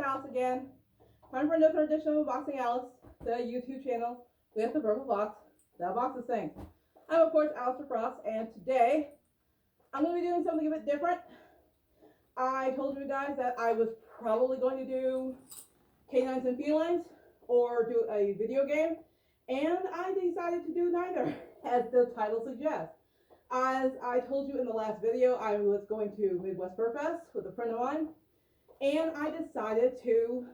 house again. Time for another edition of Unboxing Alyss, the YouTube channel with the purple box. That box is saying. I'm of course Alyss Frost, and today I'm going to be doing something a bit different. I told you guys that I was probably going to do canines and felines or do a video game, and I decided to do neither, as the title suggests. As I told you in the last video, I was going to Midwest Furfest with a friend of mine, and I decided to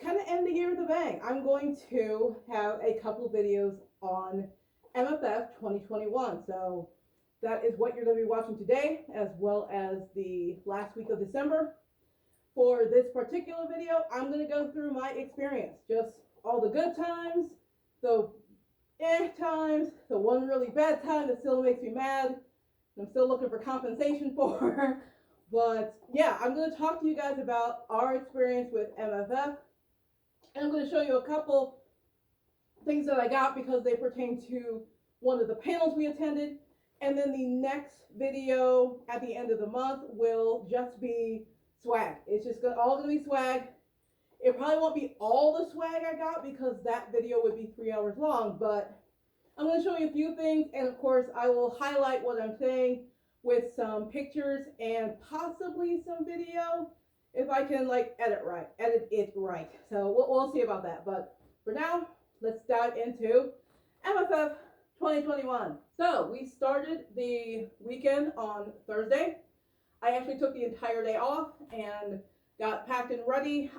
kind of end the year with a bang. I'm going to have a couple videos on MFF 2021. So that is what you're going to be watching today, as well as the last week of December. For this particular video, I'm going to go through my experience, just all the good times, the times, the one really bad time that still makes me mad, I'm still looking for compensation for. But yeah, I'm going to talk to you guys about our experience with MFF, and I'm going to show you a couple things that I got because they pertain to one of the panels we attended. And then the next video at the end of the month will just be swag. It's just all going to be swag. It probably won't be all the swag I got because that video would be 3 hours long, but I'm going to show you a few things, and of course I will highlight what I'm saying with some pictures and possibly some video if I can edit it right. So we'll see about that. But for now, let's dive into MFF 2021. So we started the weekend on Thursday. I actually took the entire day off and got packed and ready.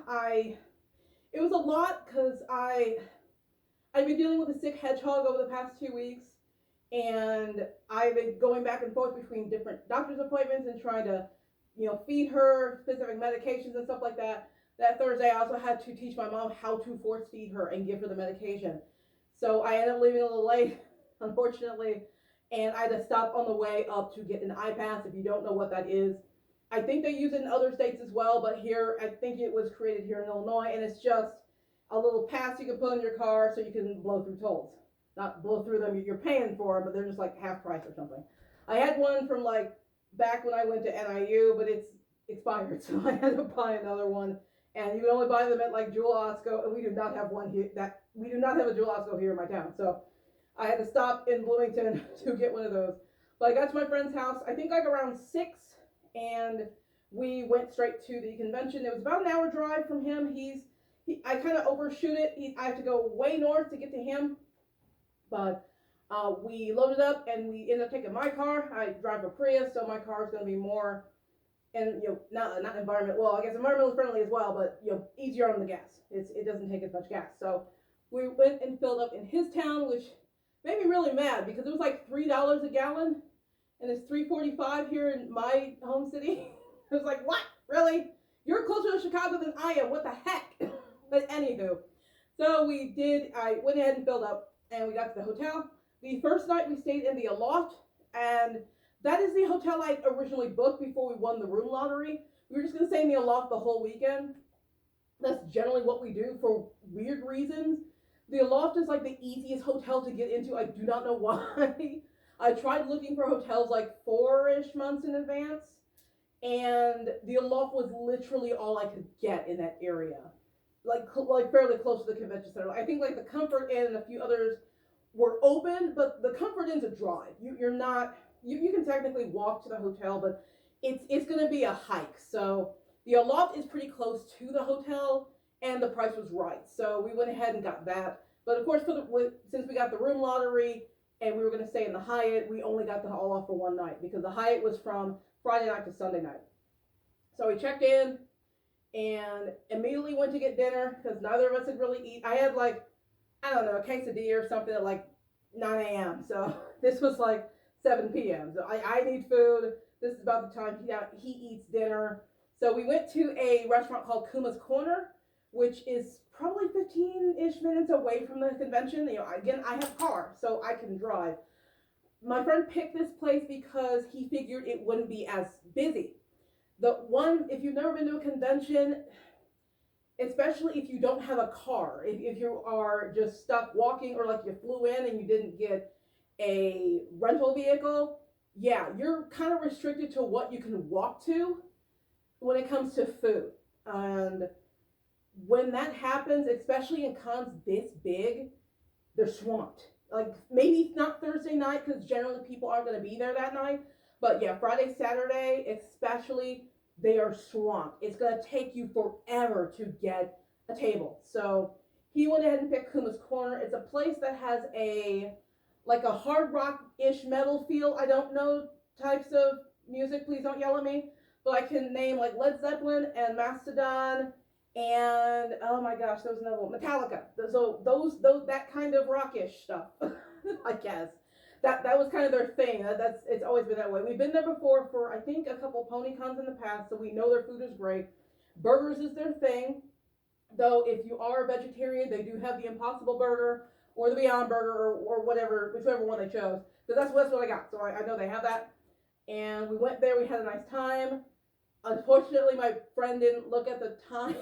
It was a lot because I've been dealing with a sick hedgehog over the past 2 weeks, and I've been going back and forth between different doctor's appointments and trying to, feed her specific medications and stuff like that. That Thursday, I also had to teach my mom how to force feed her and give her the medication. So I ended up leaving a little late, unfortunately, and I had to stop on the way up to get an iPass. If you don't know what that is, I think they use it in other states as well, but here, I think it was created here in Illinois, and it's just a little pass you can put in your car so you can blow through tolls. Not blow through them, you're paying for them, but they're just like half price or something. I had one from back when I went to NIU, but it's expired, so I had to buy another one. And you can only buy them at Jewel Osco, and we do not have one here. We do not have a Jewel Osco here in my town, so I had to stop in Bloomington to get one of those. But I got to my friend's house, I think around 6, and we went straight to the convention. It was about an hour drive from him. I kind of overshoot it. I have to go way north to get to him, but we loaded up and we ended up taking my car. I drive a Prius, so my car is going to be more, and not environment. Well, I guess environmentally friendly as well, but easier on the gas. It doesn't take as much gas. So we went and filled up in his town, which made me really mad because it was like $3 a gallon, and it's $3.45 here in my home city. I was like, what? Really? You're closer to Chicago than I am. What the heck? But anywho, so I went ahead and filled up, and we got to the hotel. The first night we stayed in the Aloft, and that is the hotel I originally booked before we won the room lottery. We were just going to stay in the Aloft the whole weekend. That's generally what we do for weird reasons. The Aloft is the easiest hotel to get into. I do not know why. I tried looking for hotels 4-ish months in advance, and the Aloft was literally all I could get in that area. Fairly close to the convention center. I think the Comfort Inn and a few others were open, but the Comfort Inn's a drive. You're not, you can technically walk to the hotel, but it's going to be a hike. So the Aloft is pretty close to the hotel, and the price was right. So we went ahead and got that. But of course, since we got the room lottery and we were going to stay in the Hyatt, we only got the Aloft for one night because the Hyatt was from Friday night to Sunday night. So we checked in and immediately went to get dinner because neither of us had really eaten. I had I don't know, a quesadilla or something at 9 a.m. So this was 7 p.m. So I need food. This is about the time he eats dinner. So we went to a restaurant called Kuma's Corner, which is probably 15-ish minutes away from the convention. Again, I have a car, so I can drive. My friend picked this place because he figured it wouldn't be as busy. If you've never been to a convention, especially if you don't have a car, if you are just stuck walking or you flew in and you didn't get a rental vehicle, yeah, you're kind of restricted to what you can walk to when it comes to food. And when that happens, especially in cons this big, they're swamped. Like maybe not Thursday night because generally people aren't going to be there that night. But yeah, Friday, Saturday, especially, they are swamped. It's going to take you forever to get a table. So he went ahead and picked Kuma's Corner. It's a place that has a like a hard rock-ish metal feel. I don't know types of music. Please don't yell at me. But I can name like Led Zeppelin and Mastodon and oh my gosh, there was another one, Metallica. So those that kind of rockish stuff, I guess. That was kind of their thing. That's it's always been that way. We've been there before for I think a couple pony cons in the past, so we know their food is great. Burgers is their thing, though. If you are a vegetarian, they do have the Impossible Burger or the Beyond Burger or whatever, whichever one they chose. Because that's what I got. So I know they have that. And we went there. We had a nice time. Unfortunately, my friend didn't look at the times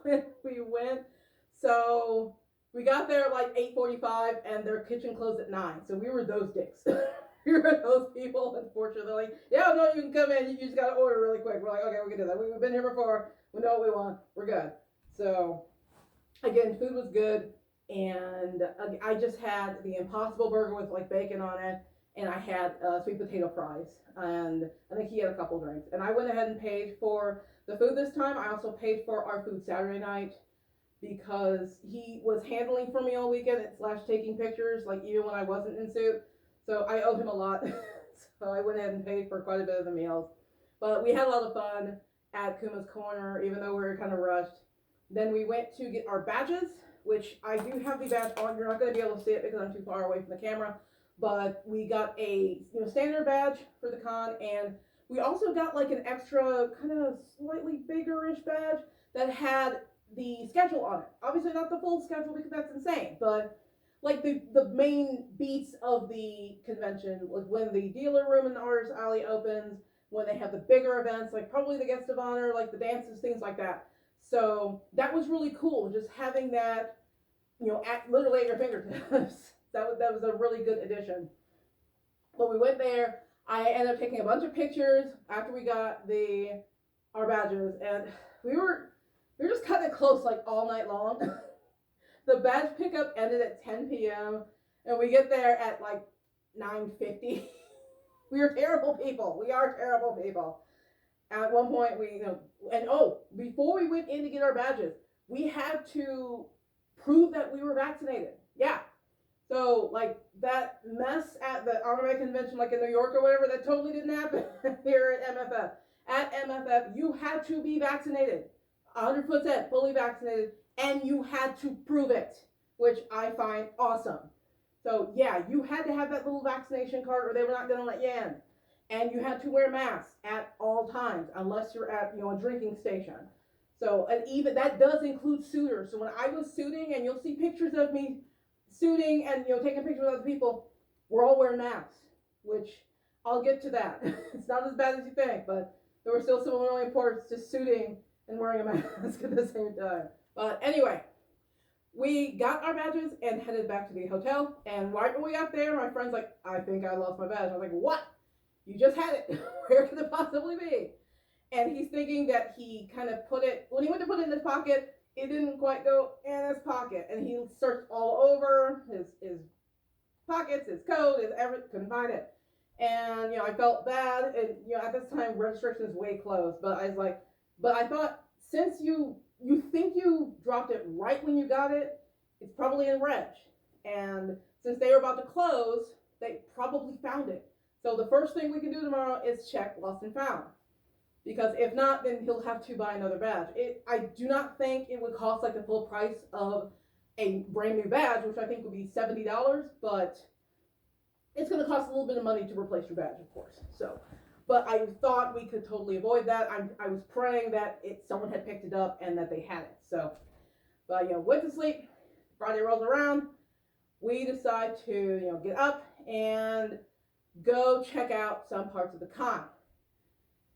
when we went, so we got there at like 8:45, and their kitchen closed at 9. So we were those dicks. We were those people. Unfortunately, like, yeah, no, you can come in. You just gotta order really quick. We're like, okay, we can do that. We've been here before. We know what we want. We're good. So again, food was good, and I just had the Impossible Burger with like bacon on it. And I had sweet potato fries, and I think he had a couple drinks. And I went ahead and paid for the food this time. I also paid for our food Saturday night because he was handling for me all weekend / taking pictures, like even when I wasn't in suit. So I owe him a lot. So I went ahead and paid for quite a bit of the meals. But we had a lot of fun at Kuma's Corner, even though we were kind of rushed. Then we went to get our badges, which I do have the badge on. You're not going to be able to see it because I'm too far away from the camera. But we got a standard badge for the con, and we also got like an extra kind of slightly bigger-ish badge that had the schedule on it. Obviously not the full schedule because that's insane, but like the main beats of the convention, like when the dealer room in the artist alley opens, when they have the bigger events, like probably the guest of honor, like the dances, things like that. So that was really cool, just having that, literally at your fingertips. That was a really good addition. But we went there. I ended up taking a bunch of pictures after we got our badges, and we were just cutting it close like all night long. The badge pickup ended at 10 p.m. and we get there at like 9:50. We are terrible people. We are terrible people. At one point, before we went in to get our badges, we had to prove that we were vaccinated. Yeah. So, like, that mess at the Anime Convention, like in New York or whatever, that totally didn't happen here at MFF. At MFF, you had to be vaccinated, 100% fully vaccinated, and you had to prove it, which I find awesome. So, yeah, you had to have that little vaccination card or they were not going to let you in. And you had to wear masks at all times, unless you're at, a drinking station. So, and even that does include suitors. So when I was suiting, and you'll see pictures of me suiting and taking pictures with other people, we're all wearing masks, which I'll get to that. It's not as bad as you think, but there were still some annoying parts to suiting and wearing a mask at the same time. But anyway, we got our badges and headed back to the hotel, and right when we got there, my friend's like, I think I lost my badge. I was like, what? You just had it. Where could it possibly be? And he's thinking that he kind of when he went to put it in his pocket, it didn't quite go in his pocket, and he searched all over his pockets, his coat, his everything, couldn't find it. And I felt bad, and at this time restrictions way closed. But I was like, but I thought since you think you dropped it right when you got it, it's probably in reg, and since they were about to close, they probably found it. So the first thing we can do tomorrow is check lost and found. Because if not, then he'll have to buy another badge. I do not think it would cost like the full price of a brand new badge, which I think would be $70, but it's going to cost a little bit of money to replace your badge, of course. So, but I thought we could totally avoid that. I was praying that someone had picked it up and that they had it. So, but went to sleep. Friday rolls around. We decide to get up and go check out some parts of the con.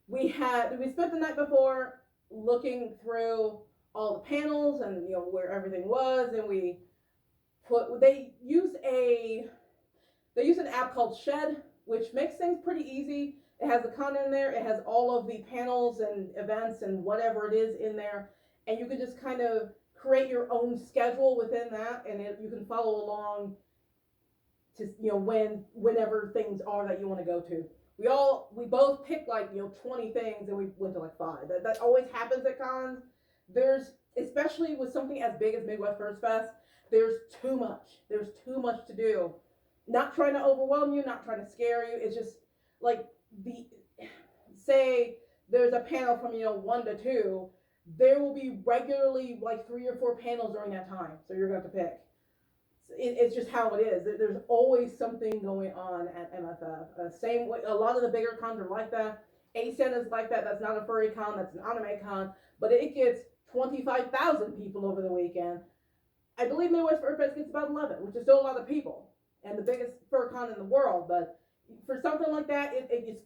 We spent the night before looking through all the panels and where everything was, and they use an app called Shed, which makes things pretty easy, It has the con in there. It has all of the panels and events and whatever it is in there. And you can just kind of create your own schedule within that, and you can follow along to, you know, whenever things are that you want to go to. We both picked like, you know, 20 things, and we went to like 5. That always happens at cons. There's, especially with something as big as Midwest Furfest, there's too much. There's too much to do. Not trying to overwhelm you, not trying to scare you. It's just like say there's a panel from, you know, 1 to 2. There will be regularly like 3 or 4 panels during that time. So you're going to have to pick. It's just how it is. There's always something going on at MFF. Same way, a lot of the bigger cons are like that. ACEN is like that. That's not a furry con, that's an anime con. But it gets 25,000 people over the weekend. I believe Midwest Furfest gets about 11, which is still a lot of people. And the biggest fur con in the world. But for something like that,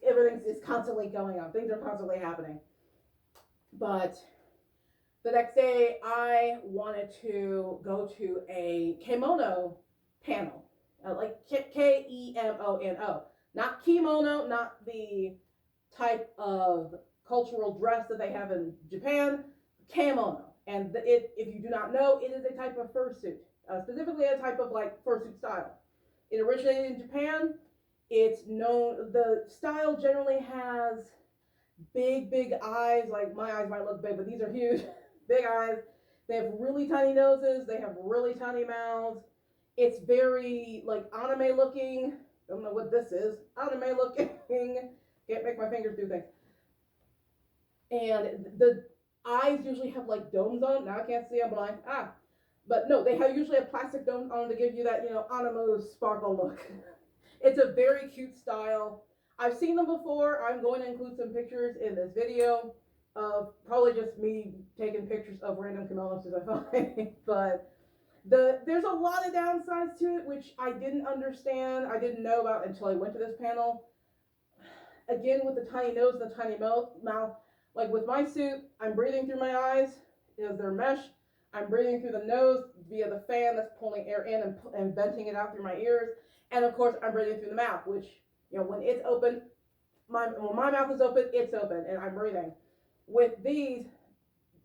everything is constantly going on. Things are constantly happening. But the next day, I wanted to go to a kimono panel, like Kemono, not kimono, not the type of cultural dress that they have in Japan, kimono. And if you do not know, it is a type of fursuit, specifically a type of like fursuit style. It originated in Japan. It's known, the style generally has big eyes. Like my eyes might look big, but these are huge. Big eyes. They have really tiny noses. They have really tiny mouths. It's very like anime looking. I don't know what this is. Anime looking. Can't make my fingers do things. And the eyes usually have like domes on them. Now I can't see. I'm blind. But no, they usually have plastic domes on them to give you that, you know, anime sparkle look. It's a very cute style. I've seen them before. I'm going to include some pictures in this video of probably just me taking pictures of random kimonos as I find. But there's a lot of downsides to it, which I didn't understand. I didn't know about until I went to this panel. Again, with the tiny nose and the tiny mouth, like with my suit, I'm breathing through my eyes because they're mesh. I'm breathing through the nose via the fan that's pulling air in and venting it out through my ears. And of course, I'm breathing through the mouth, which, you know, when it's open, when my mouth is open, it's open, and I'm breathing. With these,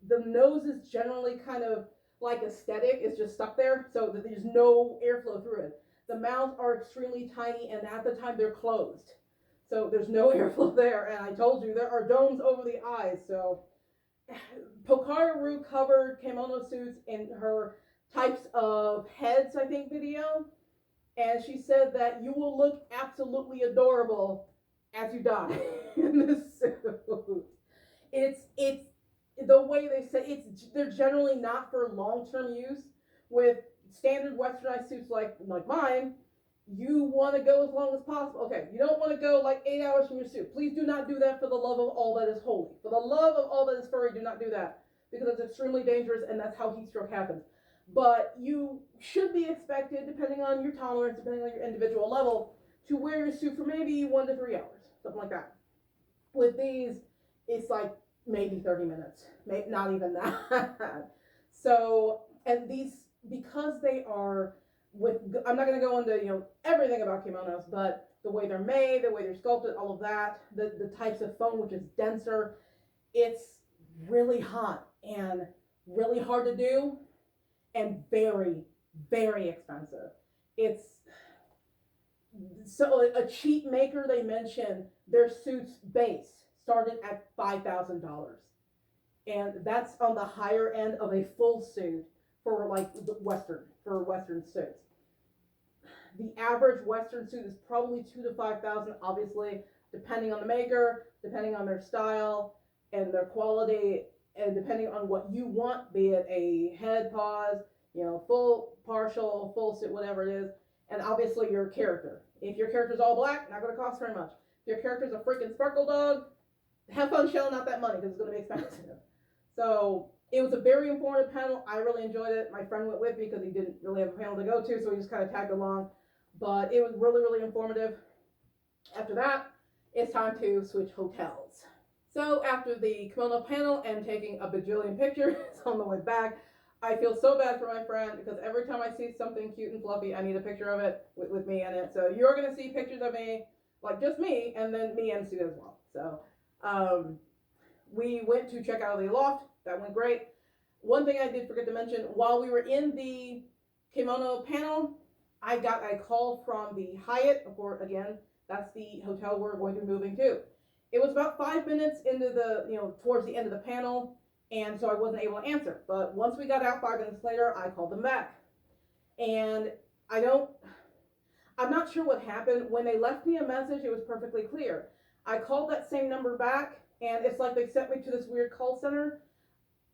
the nose is generally kind of like aesthetic. It's just stuck there, so that there's no airflow through it. The mouths are extremely tiny, and at the time they're closed. So there's no airflow there, and I told you there are domes over the eyes. So Pokaru covered kimono suits in her types of heads, I think, video. And she said that you will look absolutely adorable as you die in this suit. It's the way they say they're generally not for long-term use. With standard westernized suits like mine, you want to go as long as possible. Okay, you don't want to go like 8 hours from your suit. Please do not do that for the love of all that is holy. For the love of all that is furry, do not do that, because it's extremely dangerous, and that's how heat stroke happens. But you should be expected, depending on your tolerance, depending on your individual level, to wear your suit for maybe 1 to 3 hours, something like that. With these, it's like maybe 30 minutes, maybe not even that. So, and these, because they are I'm not going to go into, you know, everything about kimonos, but the way they're made, the way they're sculpted, all of that, the types of foam, which is denser, it's really hot and really hard to do, and very, very expensive. It's so a cheap maker, they mentioned their suits base started at $5,000, and that's on the higher end of a full suit for like Western suits. The average Western suit is probably $2,000 to $5,000, obviously, depending on the maker, depending on their style and their quality, and depending on what you want, be it a head, paws, you know, full, partial, full suit, whatever it is, and obviously your character. If your character's all black, not going to cost very much. If your character's a freaking sparkle dog, have fun shelling out that money because it's going to be expensive. So it was a very informative panel. I really enjoyed it. My friend went with me because he didn't really have a panel to go to, so he just kind of tagged along. But it was really, really informative. After that, it's time to switch hotels. So after the kimono panel and taking a bajillion pictures on the way back, I feel so bad for my friend because every time I see something cute and fluffy, I need a picture of it with me in it. So you're going to see pictures of me like just me, and then me and Sue as well. So we went to check out the loft. That went great. One thing I did forget to mention, while we were in the kimono panel, I got a call from the Hyatt. Of course, again, that's the hotel we're going to be moving to. It was about 5 minutes into the, towards the end of the panel, and so I wasn't able to answer. But once we got out 5 minutes later, I called them back. And I'm not sure what happened. When they left me a message, it was perfectly clear. I called that same number back, and it's like they sent me to this weird call center.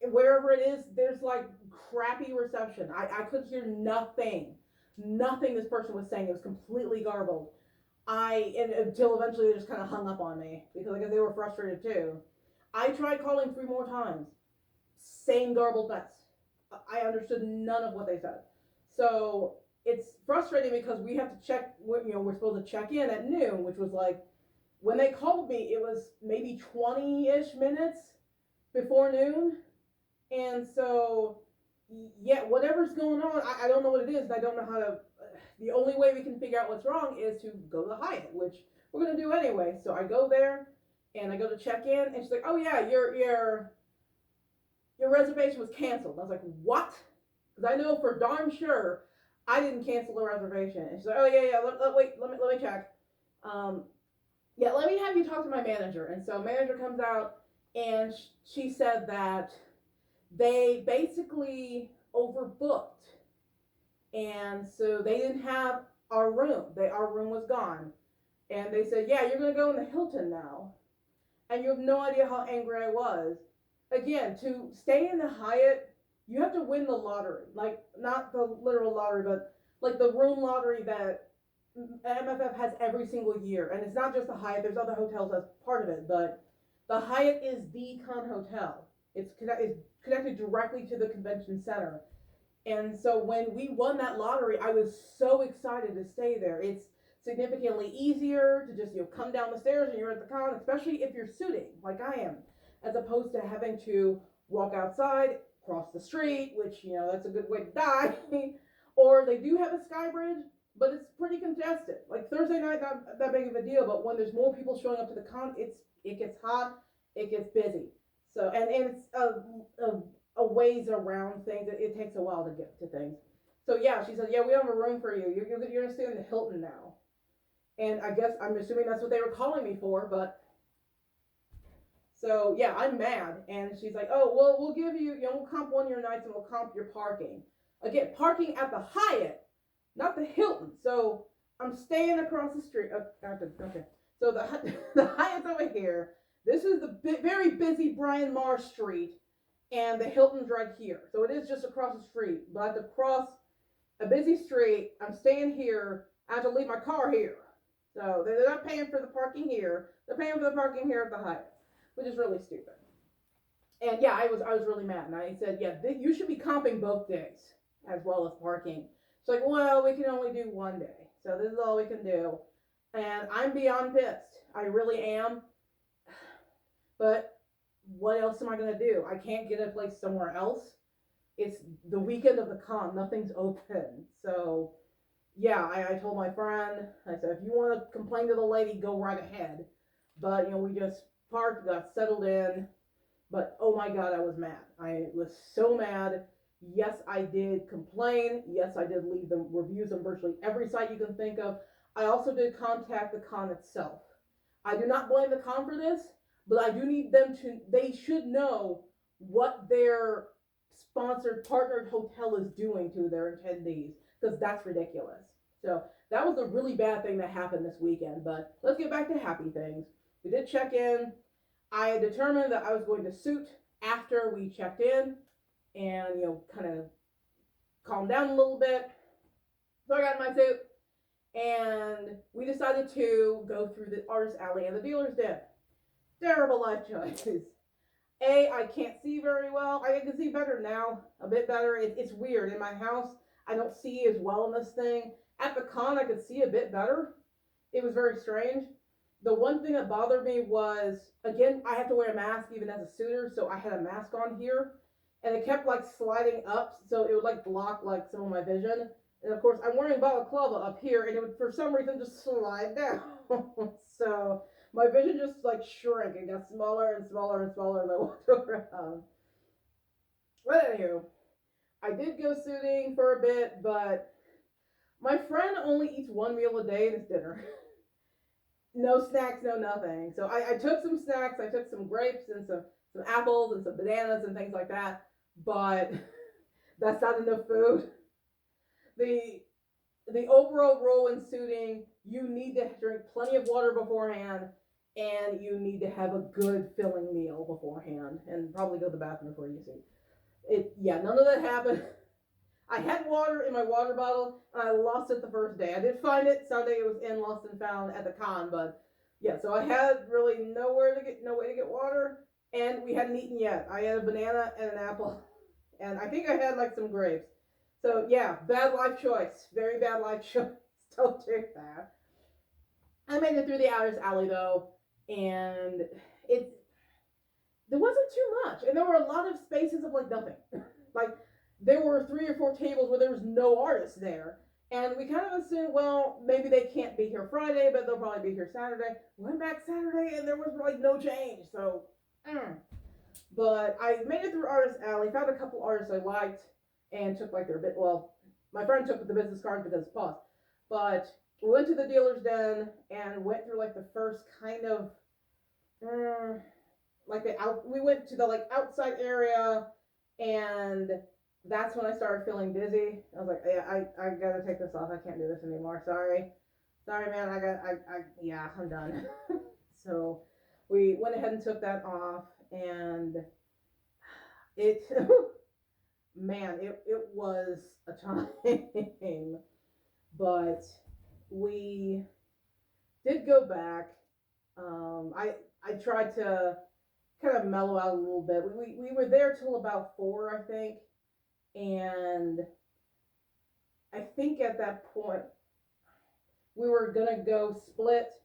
Wherever it is, there's like crappy reception. I could hear nothing. Nothing this person was saying. It was completely garbled. Until eventually they just kind of hung up on me because I guess they were frustrated too. I tried calling 3 more times. Same garbled mess. I understood none of what they said. So it's frustrating because we have to check, we're supposed to check in at noon, which was like, when they called me, it was maybe 20-ish minutes before noon. And so, yeah, whatever's going on, I don't know what it is, and I don't know how to, the only way we can figure out what's wrong is to go to the Hyatt, which we're going to do anyway. So I go there, and I go to check in, and she's like, oh yeah, your reservation was canceled. And I was like, what? Because I know for darn sure I didn't cancel the reservation. And she's like, oh yeah, wait, let me check. Yeah, let me have you talk to my manager. And so manager comes out, and she said that they basically overbooked, and so they didn't have our room. Our room was gone, and they said, yeah, you're gonna go in the Hilton now. And you have no idea how angry I was. Again, to stay in the Hyatt, you have to win the lottery. Like, not the literal lottery, but like the room lottery that MFF has every single year. And it's not just the Hyatt, there's other hotels as part of it, but the Hyatt is the con hotel. It's connected directly to the convention center. And so when we won that lottery, I was so excited to stay there. It's significantly easier to just come down the stairs and you're at the con, especially if you're suiting like I am, as opposed to having to walk outside, cross the street, which that's a good way to die. Or they do have a sky bridge, but it's pretty congested. Like Thursday night, not that big of a deal, but when there's more people showing up to the con, it gets hot, it gets busy. So and it's a ways around things. It takes a while to get to things. So yeah, she said, yeah, we have a room for you. You're gonna stay in the Hilton now. And I guess I'm assuming that's what they were calling me for, but so yeah, I'm mad. And she's like, oh, well, we'll give you, we'll comp 1 of your nights and we'll comp your parking. Again, parking at the Hyatt, not the Hilton. So I'm staying across the street. Okay. So the Hyatt's over here. This is the very busy Brian Marr Street, and the Hilton's right here. So it is just across the street. But I have to cross a busy street. I'm staying here. I have to leave my car here. So they're not paying for the parking here. They're paying for the parking here at the Hyatt, which is really stupid. And yeah, I was really mad. And I said, yeah, you should be comping both days as well as parking. She's like, well, we can only do 1 day. So this is all we can do. And I'm beyond pissed. I really am. But what else am I going to do? I can't get a place somewhere else. It's the weekend of the con. Nothing's open. So yeah, I told my friend, I said, if you want to complain to the lady, go right ahead. But, we just parked, got settled in. But, oh my God, I was mad. I was so mad. Yes, I did complain. Yes, I did leave them reviews on virtually every site you can think of. I also did contact the con itself. I do not blame the con for this, but I do need them they should know what their sponsored, partnered hotel is doing to their attendees, because that's ridiculous. So that was a really bad thing that happened this weekend, but let's get back to happy things. We did check in. I had determined that I was going to suit after we checked in and, kind of calm down a little bit. So I got in my suit and we decided to go through the artist alley and the dealer's den. Terrible life choices. I can't see very well. I can see better now, a bit better. It's weird. In my house, I don't see as well in this thing. At the con, I could see a bit better. It was very strange. The one thing that bothered me was, again, I have to wear a mask even as a suitor, so I had a mask on here, and it kept sliding up, so it would block some of my vision. And of course, I'm wearing balaclava up here, and it would for some reason just slide down. So my vision just like shrank and got smaller and smaller and smaller as I walked around. But anywho, I did go suiting for a bit, but my friend only eats one meal a day and it's dinner. No snacks, no nothing. So I took some snacks. I took some grapes and some apples and some bananas and things like that. But that's not enough food. The the overall rule in suiting, you need to drink plenty of water beforehand, and you need to have a good filling meal beforehand, and probably go to the bathroom before you suit. Yeah, none of that happened. I had water in my water bottle, and I lost it the first day. I did find it Sunday. It was in Lost and Found at the con, but yeah. So I had really no way to get water, and we hadn't eaten yet. I had a banana and an apple, and I think I had like some grapes. So yeah, bad life choice. Very bad life choice. Don't do that. I made it through the Alyss alley though, and it there wasn't too much, and there were a lot of spaces of like nothing. Like there were 3 or 4 tables where there was no artists there. And we kind of assumed, well, maybe they can't be here Friday, but they'll probably be here Saturday. Went back Saturday and there was like no change. So, but I made it through Artist Alley, found a couple artists I liked, and took like their bit. Well, my friend took the business cards because it's paused. But we went to the dealer's den and went through like the first kind of, we went to the like outside area, and that's when I started feeling dizzy. I was like, yeah, I gotta take this off. I can't do this anymore. Sorry, man. Yeah, I'm done. So we went ahead and took that off, and it, man, it was a time, but we did go back. I tried to kind of mellow out a little bit. We were there till about 4, I think. And I think at that point we were gonna go split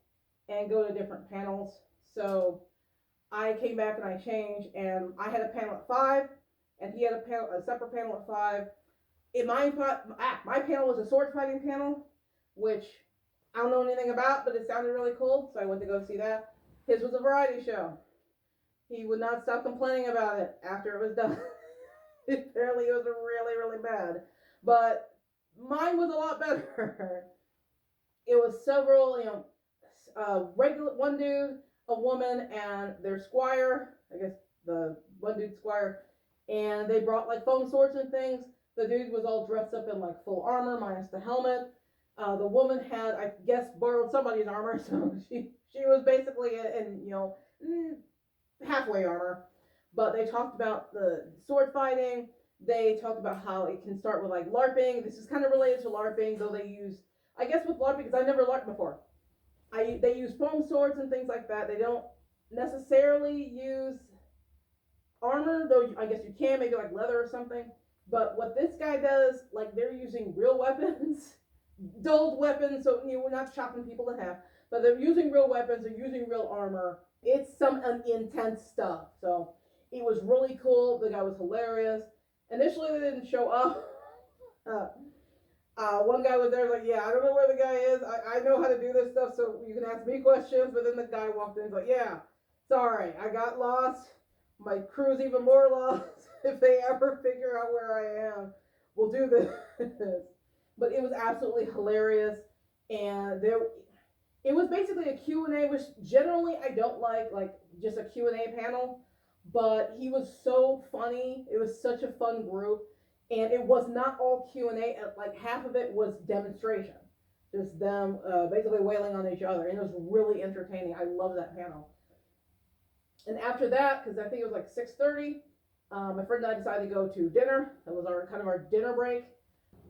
and go to different panels. So I came back and I changed, and I had a panel at 5, and he had a separate panel at 5. My panel was a sword fighting panel, which I don't know anything about, but it sounded really cool, so I went to go see that. His was a variety show. He would not stop complaining about it after it was done. Apparently it was really, really bad. But mine was a lot better. It was several, regular one dude, a woman, and their squire. I guess the one dude squire, and they brought like foam swords and things. The dude was all dressed up in like full armor minus the helmet. The woman had, I guess, borrowed somebody's armor, so she was basically in halfway armor. But they talked about the sword fighting. They talked about how it can start with like LARPing. This is kind of related to LARPing, though they use, I guess with LARPing, because I never LARPed before. They use foam swords and things like that. They don't necessarily use armor, though I guess you can, maybe like leather or something. But what this guy does, like they're using real weapons, dulled weapons, so we're not chopping people in half, but they're using real weapons, they're using real armor. It's some intense stuff. So it was really cool. The guy was hilarious. Initially, they didn't show up. One guy was there, like, yeah, I don't know where the guy is. I know how to do this stuff, so you can ask me questions. But then the guy walked in, like, yeah, sorry, I got lost. My crew's even more lost. If they ever figure out where I am, we'll do this. But it was absolutely hilarious, and it was basically a Q&A, which generally I don't like just a Q&A panel. But he was so funny. It was such a fun group, and it was not all Q&A. Like half of it was demonstration, just them basically wailing on each other, and it was really entertaining. I love that panel. And after that, because I think it was like 6:30, my friend and I decided to go to dinner. That was our dinner break.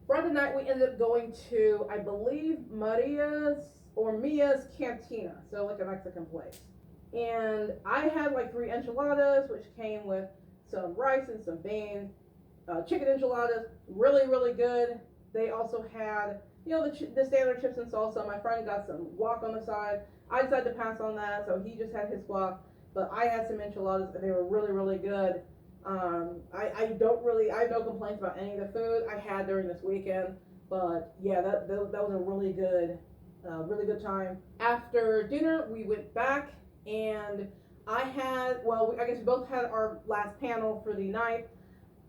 Friday night we ended up going to, I believe, Mia's Cantina, so like a Mexican place. And I had like 3 enchiladas, which came with some rice and some beans, chicken enchiladas, really, really good. They also had, the standard chips and salsa. My friend got some guac on the side. I decided to pass on that, so he just had his guac. But I had some enchiladas, and they were really, really good. I have no complaints about any of the food I had during this weekend. But yeah, that was a really good Really good time. After dinner, we went back and I guess we both had our last panel for the night.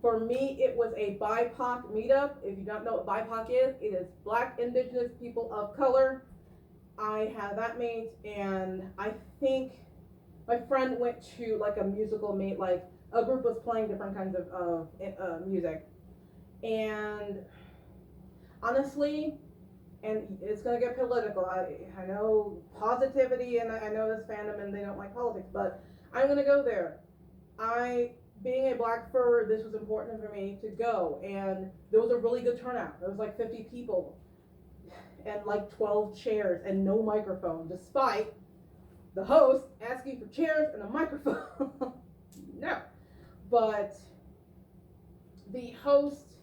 For me, it was a BIPOC meetup. If you don't know what BIPOC is, it is Black, Indigenous, People of Color. I had that meet, and I think my friend went to like a musical meet, like a group was playing different kinds of music. And honestly, and it's going to get political. I know positivity, and I know this fandom, and they don't like politics, but I'm going to go there. Being a Black fur, this was important for me to go, and there was a really good turnout. There was like 50 people, and like 12 chairs, and no microphone, despite the host asking for chairs and a microphone. No. But the host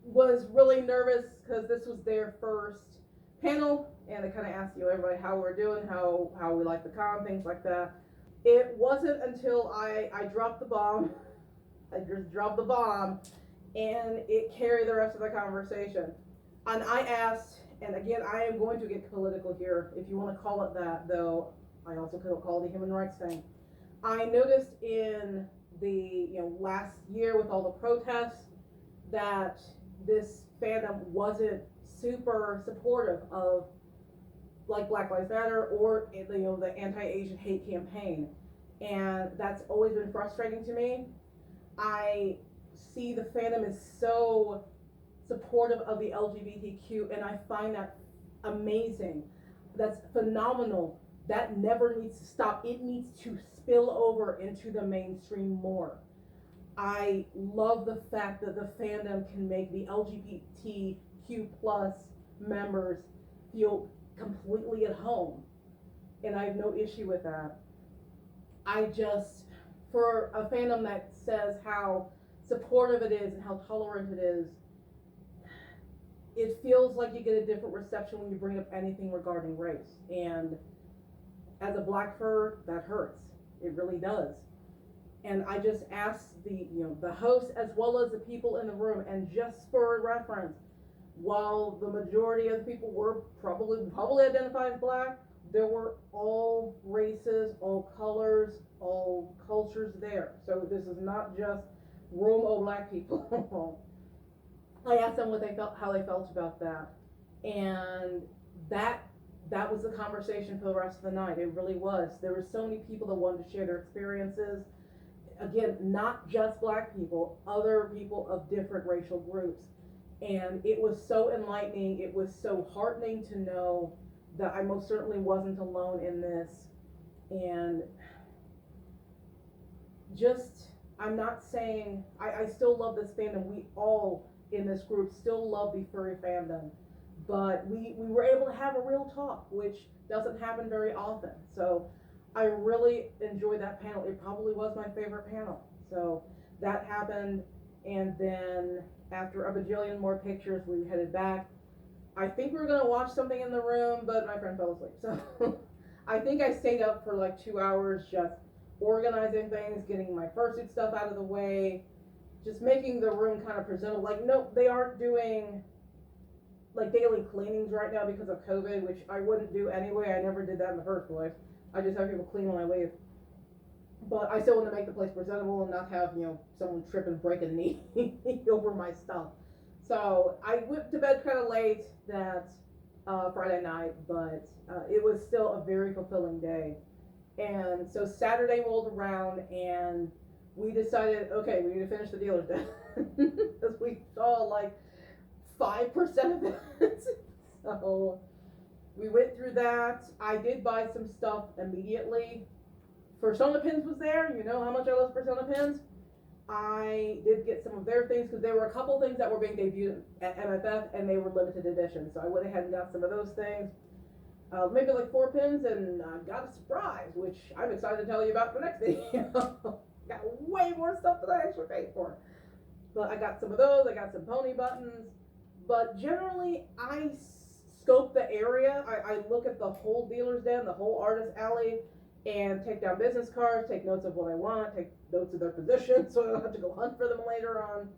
was really nervous because this was their first panel, and they kind of asked everybody how we're doing, how we like the con, things like that. It wasn't until I dropped the bomb, I just dropped the bomb, and it carried the rest of the conversation. And I asked, and again, I am going to get political here, if you want to call it that, though I also could call it a human rights thing. I noticed in the last year with all the protests that this fandom wasn't super supportive of like Black Lives Matter or the anti-Asian hate campaign, and that's always been frustrating to me. I see the fandom is so supportive of the LGBTQ, and I find that amazing. That's phenomenal. That never needs to stop. It needs to spill over into the mainstream more. I love the fact that the fandom can make the LGBTQ plus members feel completely at home, and I have no issue with that. For a fandom that says how supportive it is and how tolerant it is, it feels like you get a different reception when you bring up anything regarding race. And as a Black fur, that hurts. It really does. And I just asked the host as well as the people in the room, and just for reference, while the majority of the people were probably identified as Black, there were all races, all colors, all cultures there. So this is not just room of Black people. I asked them how they felt about that, and that was the conversation for the rest of the night. It really was. There were so many people that wanted to share their experiences. Again, not just Black people, other people of different racial groups. And it was so enlightening. It was so heartening to know that I most certainly wasn't alone in this. And I'm not saying, I still love this fandom. We all in this group still love the furry fandom. But we were able to have a real talk, which doesn't happen very often. So I really enjoyed that panel. It probably was my favorite panel. So that happened, and then after a bajillion more pictures, we headed back. I think we were going to watch something in the room, but my friend fell asleep. So I think I stayed up for like 2 hours just organizing things, getting my fursuit stuff out of the way, just making the room kind of presentable. Like, no, they aren't doing like daily cleanings right now because of COVID, which I wouldn't do anyway. I never did that in the first place. I just have people clean when I leave. But I still want to make the place presentable and not have, someone trip and break a knee over my stuff. So I went to bed kind of late that Friday night, but it was still a very fulfilling day. And so Saturday rolled around, and we decided, okay, we need to finish the dealer's day. Because we saw like 5% of it. So we went through that. I did buy some stuff immediately. Persona Pins was there. You know how much I love Persona Pins. I did get some of their things because there were a couple things that were being debuted at MFF, and they were limited edition. So I went ahead and got some of those things. Maybe like 4 pins, and got a surprise, which I'm excited to tell you about in the next video. Got way more stuff than I actually paid for. But I got some of those. I got some pony buttons. But generally, I scope the area. I look at the whole dealer's den, the whole artist alley, and take down business cards, take notes of what I want, take notes of their position so I don't have to go hunt for them later on.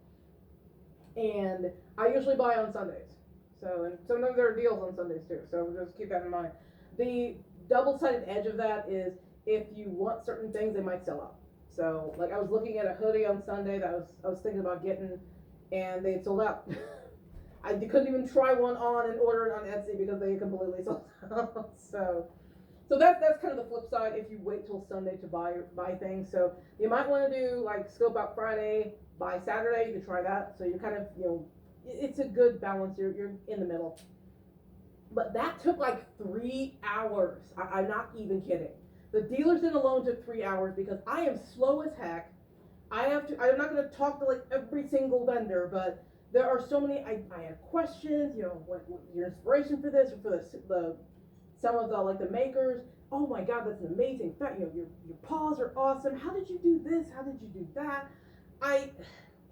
And I usually buy on Sundays. So, and sometimes there are deals on Sundays too. So just keep that in mind. The double-sided edge of that is if you want certain things, they might sell out. So, like I was looking at a hoodie on Sunday that I was thinking about getting, and they had sold out. I couldn't even try one on and order it on Etsy because they completely sold out. So that's kind of the flip side if you wait till Sunday to buy things. So you might want to do like scope out Friday, buy Saturday. You can try that. So you're kind of, you know, it's a good balance. You're in the middle. But that took like 3 hours. I'm not even kidding. The dealers in alone took 3 hours because I am slow as heck. I'm not going to talk to like every single vendor, but there are so many. I have questions. You know, what your inspiration for this or for the some of the like the makers. Oh my God, that's an amazing fact. You know, your paws are awesome. How did you do this? How did you do that? I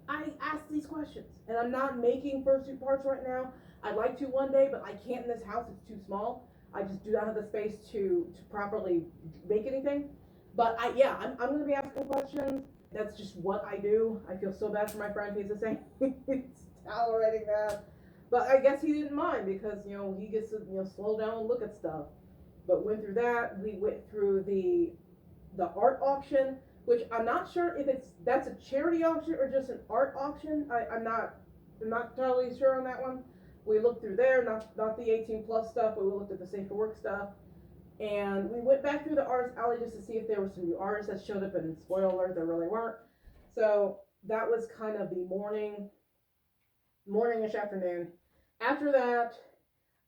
ask these questions, and I'm not making fursuit parts right now. I'd like to one day, but I can't in this house. It's too small. I just do not have the space to properly make anything. But I'm going to be asking questions. That's just what I do. I feel so bad for my friend. He's the same. He's tolerating that. But I guess he didn't mind because, you know, he gets to, you know, slow down and look at stuff. But went through that. We went through the art auction, which I'm not sure if that's a charity auction or just an art auction. I'm not totally sure on that one. We looked through there, not the 18 plus stuff, but we looked at the safe for work stuff. And we went back through the artist alley just to see if there were some new artists that showed up, and spoiler alert, there really weren't. So that was kind of the morningish afternoon. After that,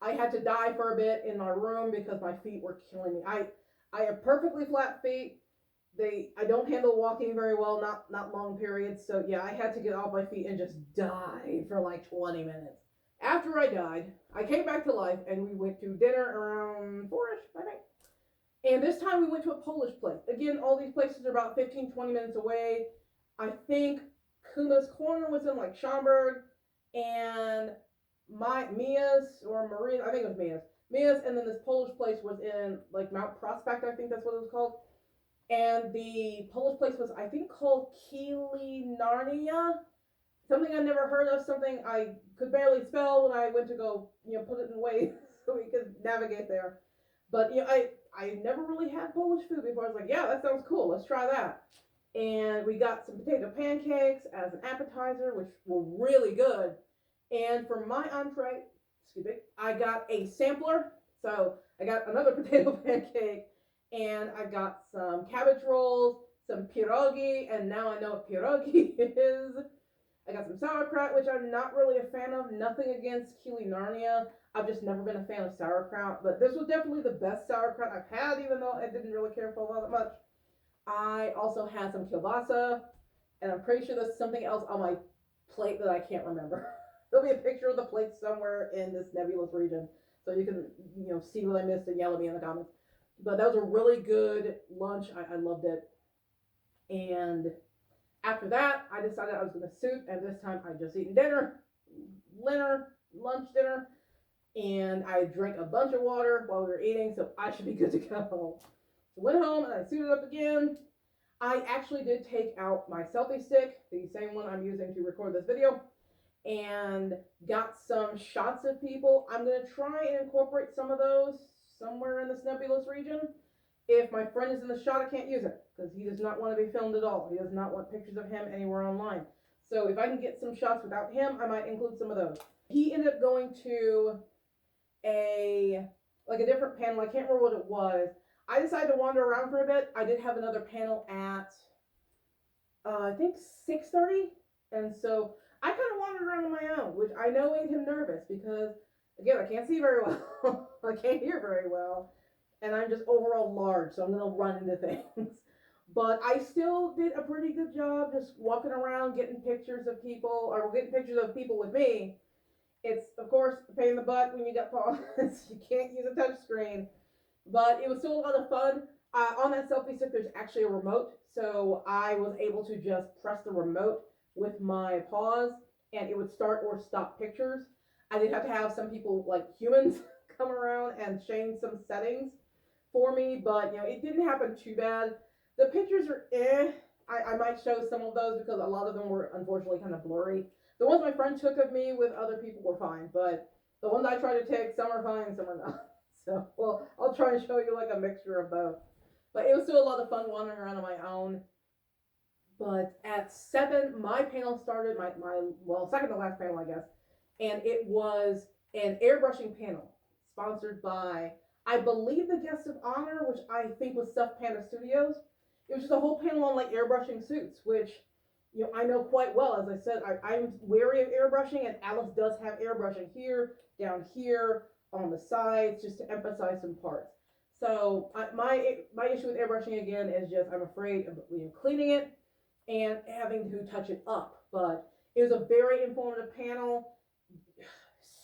I had to die for a bit in my room because my feet were killing me. I have perfectly flat feet. I don't handle walking very well, not long periods. So yeah, I had to get off my feet and just die for like 20 minutes. After I died, I came back to life and we went to dinner around 4ish, I think. And this time we went to a Polish place. Again, all these places are about 15, 20 minutes away. I think Kuma's Corner was in like Schaumburg, and Mia's or Maria, I think it was Mia's, and then this Polish place was in like Mount Prospect, I think that's what it was called. And the Polish place was, I think, called Narnia. Something I never heard of, something I could barely spell when I went to go, you know, put it in ways so we could navigate there. But, you know, I never really had Polish food before. I was like, yeah, that sounds cool. Let's try that. And we got some potato pancakes as an appetizer, which were really good. And for my entree, excuse me, I got a sampler. So I got another potato pancake, and I got some cabbage rolls, some pierogi, and now I know what pierogi is. I got some sauerkraut, which I'm not really a fan of. Nothing against Narnia. I've just never been a fan of sauerkraut, but this was definitely the best sauerkraut I've had, even though I didn't really care for it all that much. I also had some kielbasa, and I'm pretty sure there's something else on my plate that I can't remember. There'll be a picture of the plate somewhere in this nebulous region, so you can, you know, see what I missed and yell at me in the comments. But that was a really good lunch. I loved it. And after that, I decided I was going to suit, and this time I just eaten lunch, dinner, and I drank a bunch of water while we were eating, so I should be good to go. So went home and I suited up again. I actually did take out my selfie stick, the same one I'm using to record this video, and got some shots of people. I'm going to try and incorporate some of those somewhere in this nebulous region. If my friend is in the shot, I can't use it because he does not want to be filmed at all. He does not want pictures of him anywhere online. So if I can get some shots without him, I might include some of those. He ended up going to a different panel. I can't remember what it was. I decided to wander around for a bit. I did have another panel at I think 6:30, and so I kind of wandered around on my own, which I know made him nervous because, again, I can't see very well. I can't hear very well, and I'm just overall large, so I'm going to run into things. But I still did a pretty good job just walking around, getting pictures of people, or getting pictures of people with me. It's, of course, a pain in the butt when you got paws. You can't use a touch screen. But it was still a lot of fun. On that selfie stick, there's actually a remote. So I was able to just press the remote with my paws, and it would start or stop pictures. I did have to have some people, like humans, come around and change some settings for me. But, you know, it didn't happen too bad. The pictures are I might show some of those because a lot of them were unfortunately kind of blurry. The ones my friend took of me with other people were fine, but The ones I try to take, some are fine, some are not. So, well, I'll try and show you like a mixture of both. But it was still a lot of fun wandering around on my own. But at 7, my panel started, well, second to last panel, I guess. And it was an airbrushing panel sponsored by, I believe, the guest of honor, which I think was Stuff Panda Studios. It was just a whole panel on like airbrushing suits, which I know quite well. As I said, I'm wary of airbrushing, and Alyss does have airbrushing here, down here, on the sides, just to emphasize some parts. So my issue with airbrushing again is just I'm afraid of cleaning it and having to touch it up. But it was a very informative panel,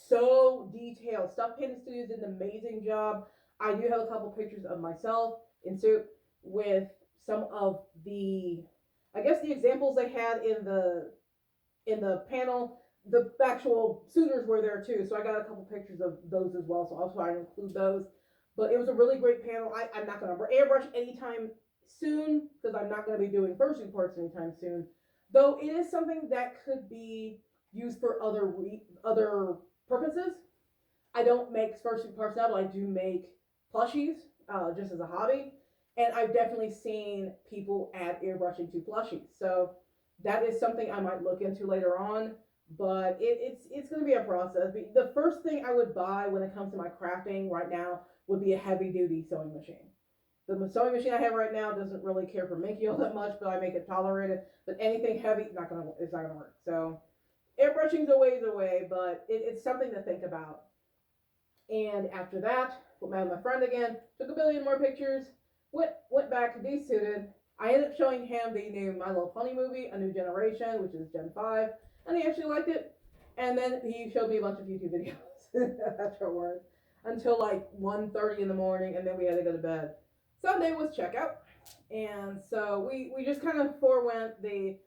so detailed. Stuff Panda Studios did an amazing job. I do have a couple pictures of myself in suit with some of the, I guess, the examples they had in the panel. The actual suitors were there too, so I got a couple pictures of those as well. So I'll try to include those. But it was a really great panel. I'm not going to airbrush anytime soon because I'm not going to be doing fursuit parts anytime soon. Though it is something that could be used for other purposes. I don't make fursuit parts now, but I do make plushies just as a hobby. And I've definitely seen people add airbrushing to plushies. So that is something I might look into later on. But it's going to be a process. The first thing I would buy when it comes to my crafting right now would be a heavy duty sewing machine. The sewing machine I have right now doesn't really care for making all that much, but I make it tolerated. But anything heavy, it's not gonna work. So airbrushing's a ways away, but it's something to think about. And after that, met my friend again, took a billion more pictures, went back desuited. I ended up showing him the new My Little Pony movie, A New Generation, which is Gen 5, and he actually liked it. And then he showed me a bunch of YouTube videos afterwards until like 1:30 in the morning, and then we had to go to bed. Sunday was checkout, and so we just kind of forewent the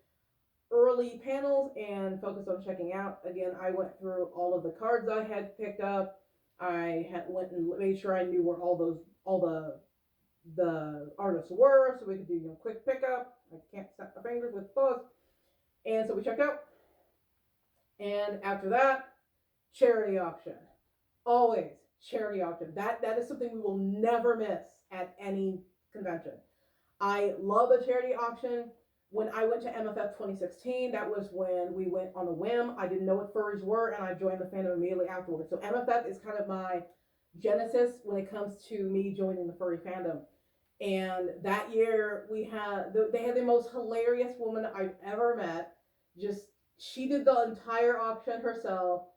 early panels and focused on checking out. Again, I went through all of the cards I had picked up. I went and made sure I knew where all the artists were, so we could do quick pickup. I can't snap my fingers with both. And so we checked out. And after that, charity auction. Always charity auction. That is something we will never miss at any convention. I love a charity auction. When I went to MFF 2016, that was when we went on a whim. I didn't know what furries were, and I joined the fandom immediately afterwards. So MFF is kind of my genesis when it comes to me joining the furry fandom. And that year they had the most hilarious woman I've ever met. She did the entire auction herself.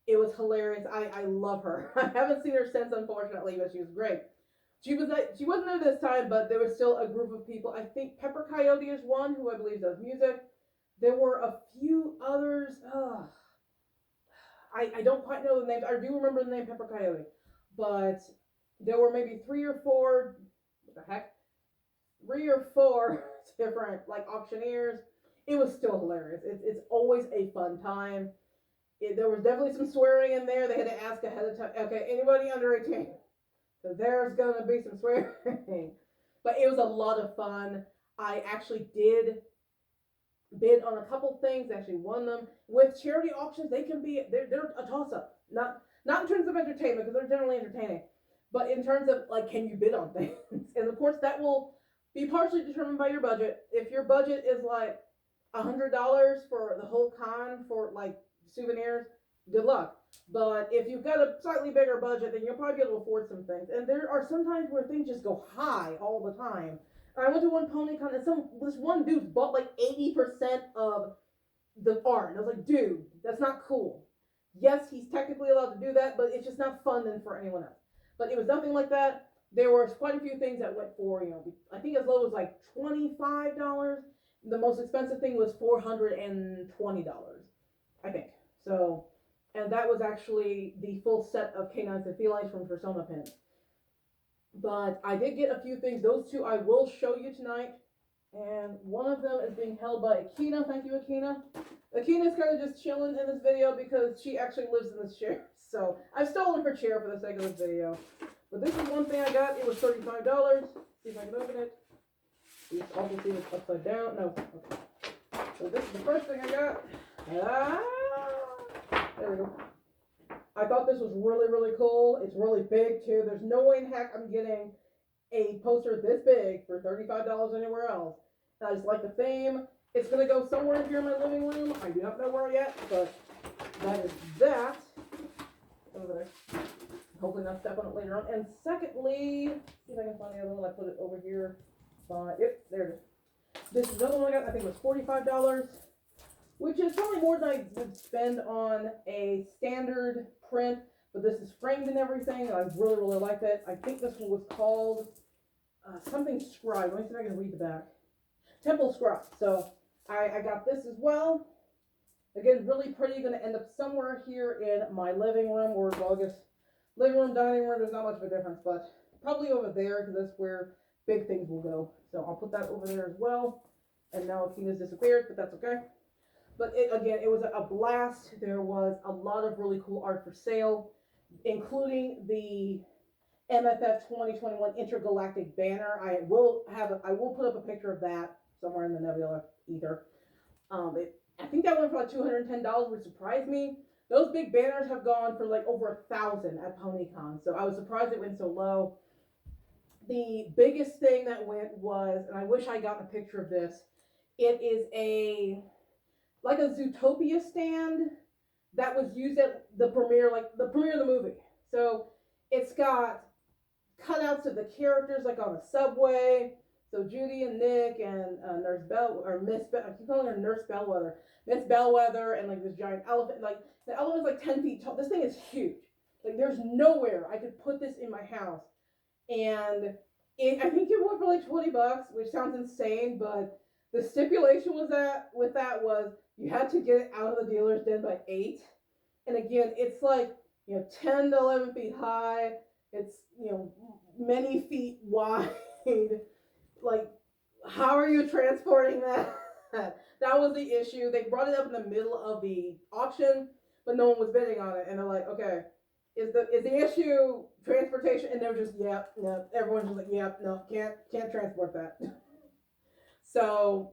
It was hilarious. I love her. I haven't seen her since, unfortunately, but she was great. She wasn't there this time, but there was still a group of people. I think Pepper Coyote is one who I believe does music. There were a few others. I don't quite know the names. I do remember the name Pepper Coyote, but there were maybe 3 or 4. What the heck? 3 or 4 different like auctioneers. It was still hilarious. It's always a fun time. There was definitely some swearing in there. They had to ask ahead of time. Okay, anybody under 18? So there's gonna be some swearing. But it was a lot of fun. I actually did bid on a couple things, actually won them. With charity auctions, they're a toss-up. Not in terms of entertainment, because they're generally entertaining, but in terms of like, can you bid on things? And of course that will be partially determined by your budget. If your budget is like $100 for the whole con for like souvenirs, good luck. But if you've got a slightly bigger budget, then you'll probably be able to afford some things. And there are some times where things just go high all the time. I went to one pony con and this one dude bought like 80% of the art. And I was like, dude, that's not cool. Yes, he's technically allowed to do that, but it's just not fun then for anyone else. But it was nothing like that. There were quite a few things that went for, I think as low as like $25. The most expensive thing was $420, I think. So, and that was actually the full set of canines and felines from Persona pins. But I did get a few things. Those 2 I will show you tonight. And one of them is being held by Akina. Thank you, Akina. Akina's kind of just chilling in this video because she actually lives in this chair. So I've stolen her chair for the sake of this video. But this is one thing I got. It was $35. See if I can open it. You also see it's upside down. No. Okay. So this is the first thing I got. There we go. I thought this was really, really cool. It's really big too. There's no way in heck I'm getting a poster this big for $35 anywhere else. And I just like the theme. It's going to go somewhere here in my living room. I do not know where yet, but that is that. Over there. Hopefully not step on it later on. And secondly, see if I can find the other one. I put it over here. Yep, there it is. This is another one I got. I think it was $45, which is probably more than I would spend on a standard print. But this is framed and everything. I really, really liked it. I think this one was called something Scribe. Let me see if I can read the back. Temple Scribe. So I got this as well. Again, really pretty. Going to end up somewhere here in my living room, or well, I guess living room, dining room. There's not much of a difference, but probably over there because that's where big things will go. So I'll put that over there as well. And now Akina's disappeared, but that's okay. But again, it was a blast. There was a lot of really cool art for sale, including the MFF 2021 Intergalactic banner. I will put up a picture of that somewhere in the nebula ether. I think that went for like $210, which surprised me. Those big banners have gone for like over 1,000 at PonyCon, so I was surprised it went so low. The biggest thing that went was, and I wish I got a picture of this, it is like a Zootopia stand that was used at the premiere, like the premiere of the movie. So it's got cutouts of the characters like on a subway. So Judy and Nick and Nurse Bell, or I keep calling her Nurse Bellwether. Miss Bellwether, and like this giant elephant. Like the elephant's like 10 feet tall. This thing is huge. Like there's nowhere I could put this in my house. And I think it went for like $20, which sounds insane, but the stipulation was that you had to get it out of the dealer's den by 8. And again, it's like, 10 to 11 feet high. It's, many feet wide. Like, how are you transporting that? That was the issue. They brought it up in the middle of the auction, but no one was bidding on it. And they're like, okay, is the issue transportation? And they're just, yep, no. Everyone's just like, yep, no, can't transport that. So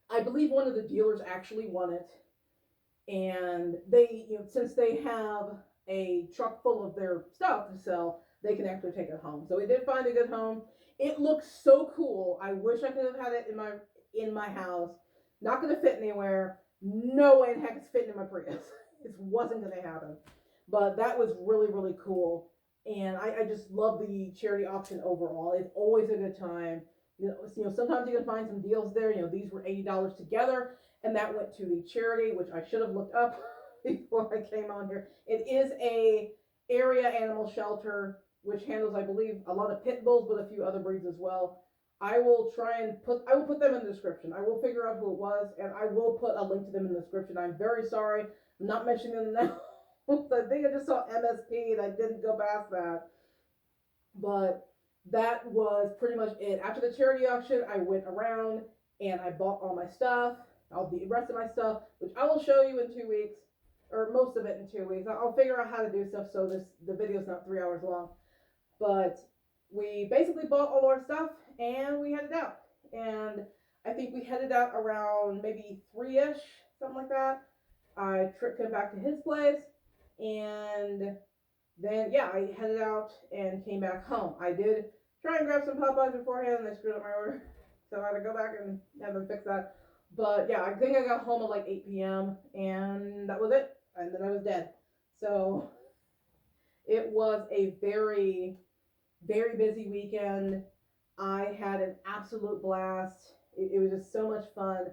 I believe one of the dealers actually won it. And they, since they have a truck full of their stuff to sell, they can actually take it home. So we did find a good home. It looks so cool. I wish I could have had it in my house. Not going to fit anywhere. No way in heck it's fitting in my Prius. It wasn't going to happen. But that was really, really cool. And I just love the charity auction overall. It's always a good time. Sometimes you can find some deals there. These were $80 together, and that went to the charity, which I should have looked up before I came on here. It is a area animal shelter, which handles, I believe, a lot of pit bulls, but a few other breeds as well. I will put them in the description. I will figure out who it was, and I will put a link to them in the description. I'm very sorry. I'm not mentioning them now. I think I just saw MSP and I didn't go past that. But that was pretty much it. After the charity auction, I went around and I bought all my stuff, all the rest of my stuff, which I will show you in 2 weeks, or most of it in 2 weeks. I'll figure out how to do stuff so the video is not 3 hours long. But we basically bought all our stuff and we headed out. And I think we headed out around maybe 3-ish, something like that. I came back to his place, and then, I headed out and came back home. I did try and grab some Popeyes beforehand, and they screwed up my order. So I had to go back and have them fix that. But I think I got home at like 8 p.m. and that was it. And then I was dead. So it was a very, very busy weekend. I had an absolute blast. It was just so much fun.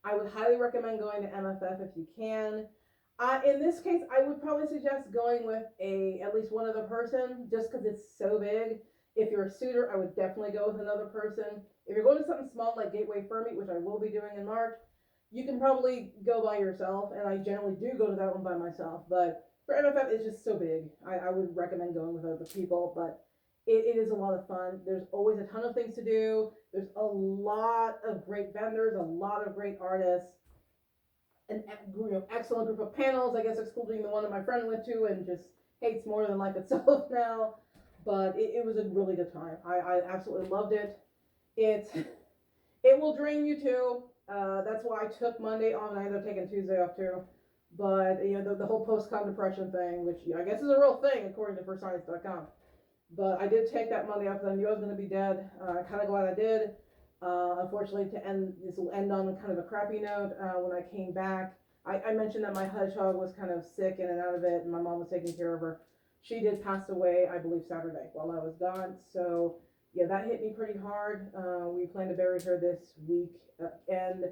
I would highly recommend going to MFF if you can. In this case, I would probably suggest going with at least one other person, just because it's so big. If you're a suitor, I would definitely go with another person. If you're going to something small like Gateway Furmeet, which I will be doing in March, you can probably go by yourself, and I generally do go to that one by myself. But for MFF, it's just so big. I would recommend going with other people, but it is a lot of fun. There's always a ton of things to do. There's a lot of great vendors, a lot of great artists, an excellent group of panels, I guess excluding the one that my friend went to and just hates more than life itself now. But it was a really good time. I absolutely loved it. It will drain you too. That's why I took Monday off, and I ended up taking Tuesday off too. But the whole post-com depression thing, which I guess is a real thing according to firstscience.com. But I did take that money off because I knew I was going to be dead. Kind of glad I did. Unfortunately, this will end on kind of a crappy note. When I came back, I mentioned that my hedgehog was kind of sick in and out of it, and my mom was taking care of her. She did pass away, I believe, Saturday while I was gone. So yeah, that hit me pretty hard. We plan to bury her this week end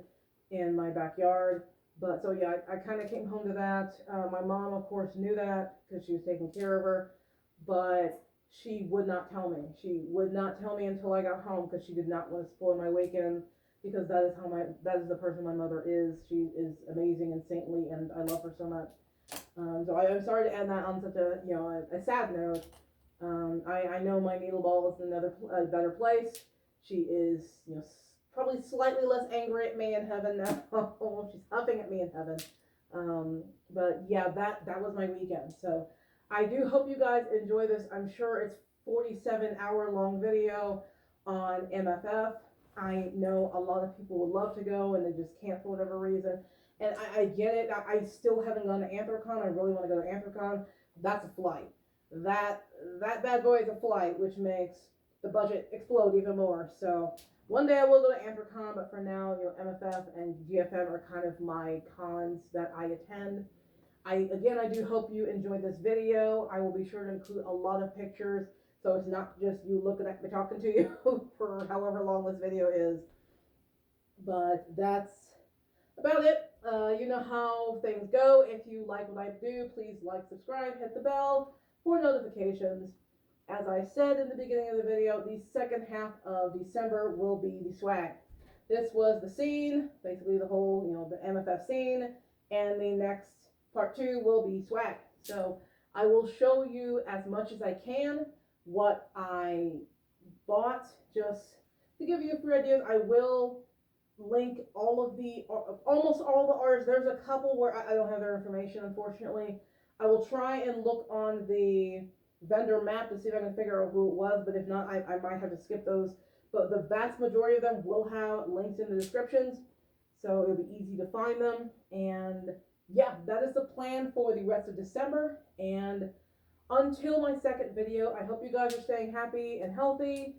in my backyard. But so yeah, I kind of came home to that. My mom, of course, knew that because she was taking care of her, but she would not tell me. She would not tell me until I got home because she did not want to spoil my weekend, because that is the person my mother is. She is amazing and saintly, and I love her so much. So I'm sorry to end that on such a sad note. I know my needle ball is in a better place. She is probably slightly less angry at me in heaven now. She's huffing at me in heaven. But yeah, that was my weekend. So I do hope you guys enjoy this. I'm sure it's 47-hour long video on MFF. I know a lot of people would love to go and they just can't for whatever reason. And I get it. I still haven't gone to Anthrocon. I really want to go to Anthrocon. That's a flight. That bad boy is a flight, which makes the budget explode even more. So one day I will go to Anthrocon, but for now, MFF and GFM are kind of my cons that I attend. I do hope you enjoyed this video. I will be sure to include a lot of pictures, so it's not just you looking at me talking to you for however long this video is. But that's about it. You know how things go. If you like what I do, please like, subscribe, hit the bell for notifications. As I said in the beginning of the video, the second half of December will be the swag. This was the scene, basically the whole, the MFF scene, and the next part 2 will be swag. So I will show you as much as I can what I bought, just to give you a few ideas. I will link almost all the artists. There's a couple where I don't have their information, unfortunately. I will try and look on the vendor map to see if I can figure out who it was, but if not, I might have to skip those. But the vast majority of them will have links in the descriptions, so it'll be easy to find them. And yeah, that is the plan for the rest of December. And until my second video, I hope you guys are staying happy and healthy.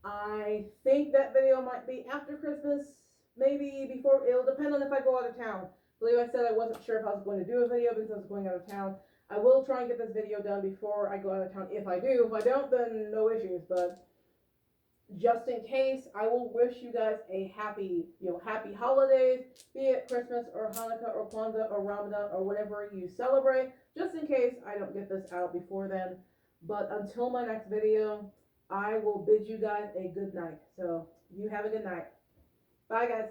I think that video might be after Christmas, maybe before. It'll depend on if I go out of town. I believe I said I wasn't sure if I was going to do a video because I was going out of town. I will try and get this video done before I go out of town if I do. If I don't, then no issues. But just in case, I will wish you guys a happy holidays, be it Christmas or Hanukkah or Kwanzaa or Ramadan or whatever you celebrate, just in case I don't get this out before then. But until my next video, I will bid you guys a good night. So you have a good night. Bye, guys.